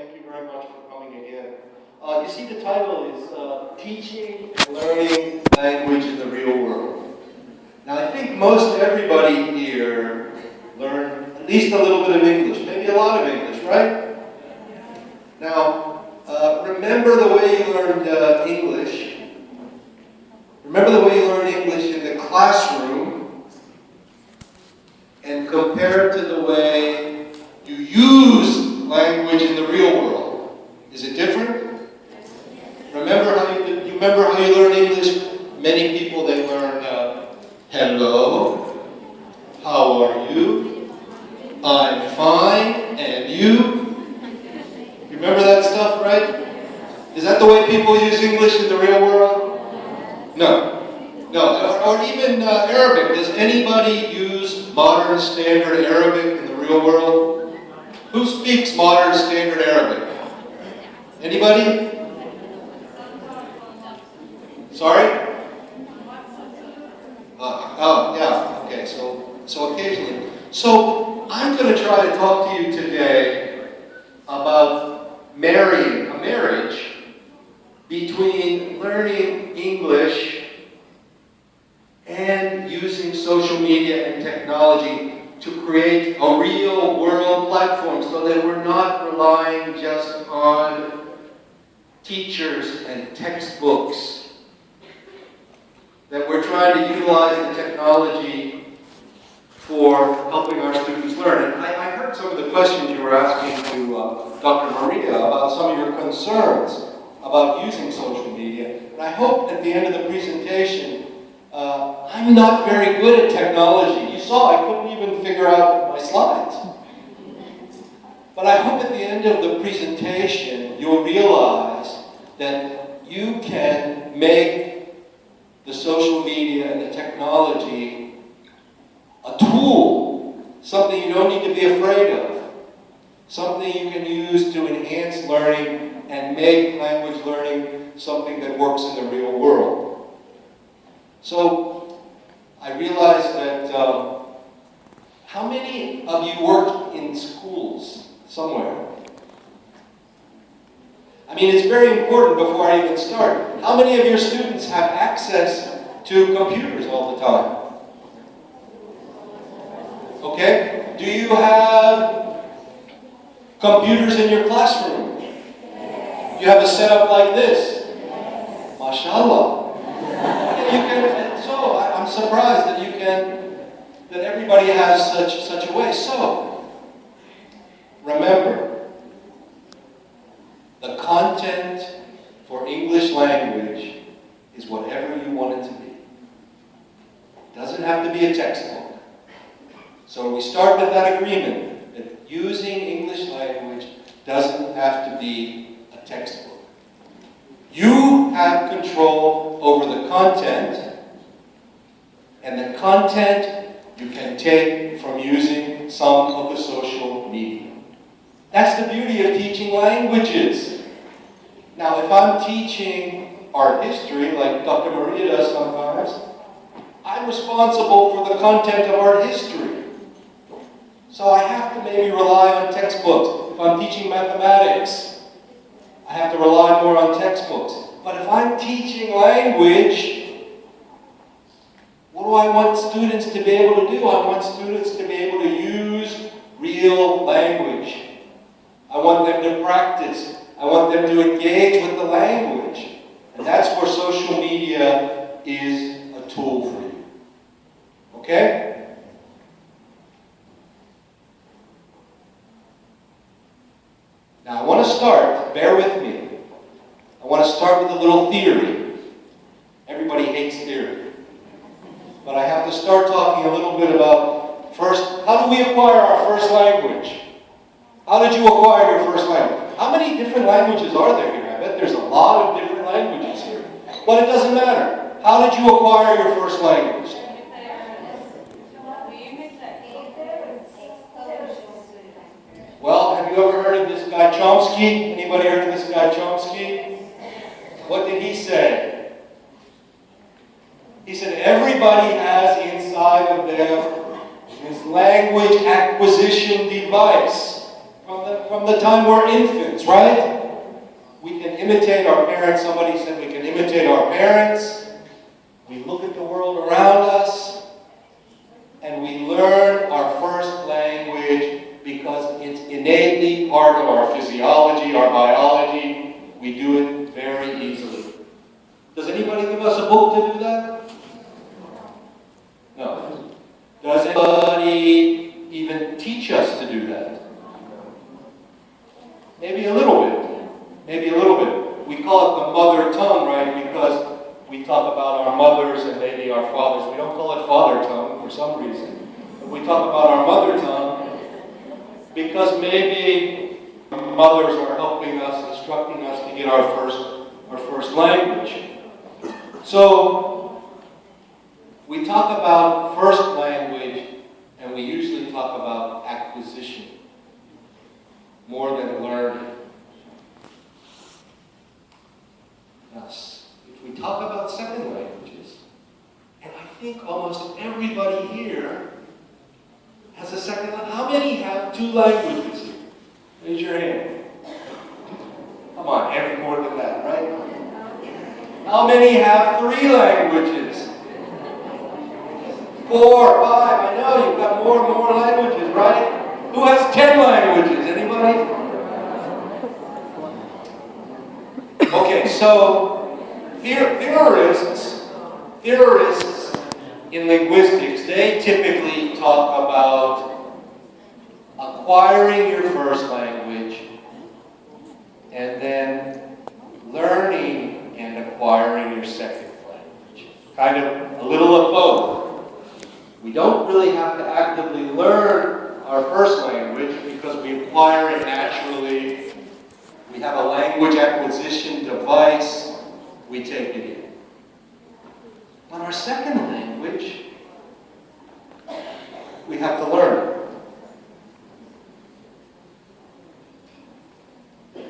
Thank you very much for coming again. You see, the title is Teaching and Learning Language in the Real World. Now, I think most everybody here learned at least a little bit of English, maybe a lot of English, right? Now, remember the way you learned English. Remember the way you learned English in the classroom and compare it to the way you use language in the real world. Is it different? Remember how you learn English? Many people, they learn hello, how are you, I'm fine, and you? You remember that stuff, right? Is that the way people use English in the real world? No. Or even Arabic. Does anybody use modern standard Arabic in the real world? Who speaks modern standard Arabic? Anybody? Sorry? Okay, so occasionally. So I'm going to try to talk to you today about a marriage between learning English and using social media and technology to create a real world platform so that we're not relying just on teachers and textbooks, that we're trying to utilize the technology for helping our students learn. And I heard some of the questions you were asking to Dr. Maria about some of your concerns about using social media. And I hope at the end of the presentation, I'm not very good at technology. You saw I couldn't even figure out my slides. But I hope at the end of the presentation, you'll realize that you can make the social media and the technology a tool, something you don't need to be afraid of, something you can use to enhance learning and make language learning something that works in the real world. So I realized that how many of you work in schools somewhere? I mean, it's very important before I even start. How many of your students have access to computers all the time? Okay? Do you have computers in your classroom? You have a setup like this? MashaAllah. I'm surprised that everybody has such a way. So, remember, the content for English language is whatever you want it to be. It doesn't have to be a textbook. So we start with that agreement that using English language doesn't have to be a textbook. You have control over the content, and the content you can take from using some of the social media. That's the beauty of teaching languages. Now, if I'm teaching art history, like Dr. Maria does sometimes, I'm responsible for the content of art history. So I have to maybe rely on textbooks. If I'm teaching mathematics, I have to rely more on textbooks. But if I'm teaching language, what do I want students to be able to do? I want students to be able to use real language. I want them to practice. I want them to engage with the language. And that's where social media is a tool for you. Okay? Now I want to start, bear with me. I want to start with a little theory. Everybody hates theory. But I have to start talking a little bit about, first, how do we acquire our first language? How did you acquire your first language? How many different languages are there here? I bet there's a lot of different languages here. But it doesn't matter. How did you acquire your first language? Well, have you ever heard of this guy Chomsky? Anybody heard of this guy Chomsky? What did he say? He said everybody has inside of them this language acquisition device. From from the time we're infants, right? We can imitate our parents. Somebody said we can imitate our parents. We look at the world around us, and we learn our first language because it's innately part of our physiology, our biology. We do it very easily. Does anybody give us a book to do that? No. Does anybody even teach us to do that? Maybe a little bit. Maybe a little bit. We call it the mother tongue, right? Because we talk about our mothers and maybe our fathers. We don't call it father tongue for some reason. But we talk about our mother tongue because maybe mothers are helping us, instructing us to get our first language. So we talk about first language, and we usually talk about acquisition more than learning. Yes. If we talk about second languages, and I think almost everybody here has a second language. How many have two languages here? Raise your hand. Come on, every more than that, right? How many have three languages? 4, 5, I know you've got more and more languages, right? Who has 10 languages? Anybody? Okay, so theorists in linguistics, they typically talk about acquiring your first language and then learning and acquiring your second language. Kind of a little of both. We don't really have to actively learn our first language because we acquire it naturally. We have a language acquisition device. We take it in. But our second language, we have to learn it.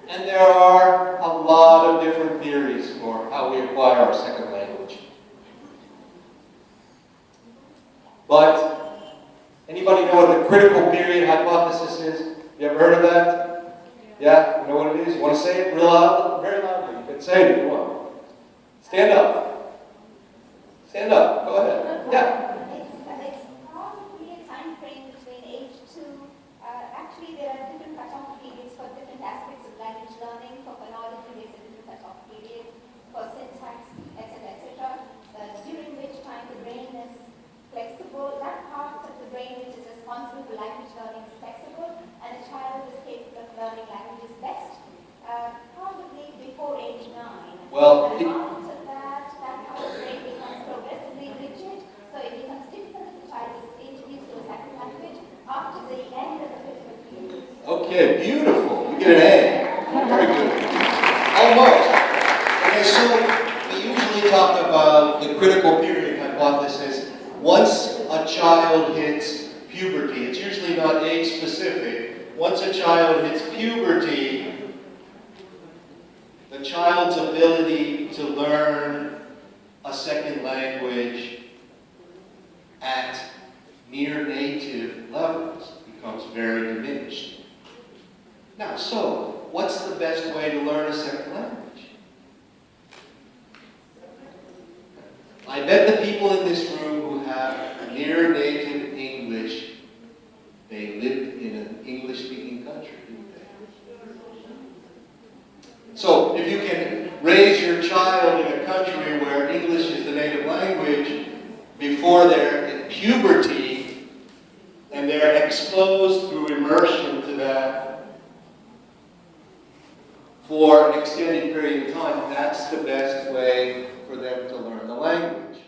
And there are a lot of different theories for how we acquire our second language. But anybody know what the critical period hypothesis is? You ever heard of that? Yeah? You know what it is? You want to say it real loud? Very loudly. You can say it if you want. Stand up. Stand up. Go ahead. Yeah. It's probably a time frame between age 2. Actually, there are different cutoff periods for different aspects of language learning. For phonology, there's a different cutoff period. For syntax, etc., etc. During which time the brain is flexible. That part of the brain which is responsible for language learning is flexible, and a child is capable of learning languages best, probably before age 9. Well, and after that part of the brain becomes progressively rigid, so it becomes difficult if the child is introduced to a second language after the end of the critical period. Okay, beautiful. You get an A. Very good. Almost. Okay, so we usually talk about the critical period hypothesis. Once a child hits puberty, it's usually not age specific. Once a child hits puberty, the child's ability to learn a second language at near native levels becomes very diminished. Now, so, what's the best way to learn a second language? I bet the people in this room who have near native English, they lived in an English-speaking country, didn't they? So, if you can raise your child in a country where English is the native language before they're in puberty, and they're exposed through immersion to that for an extended period of time, that's the best way for them to learn the language.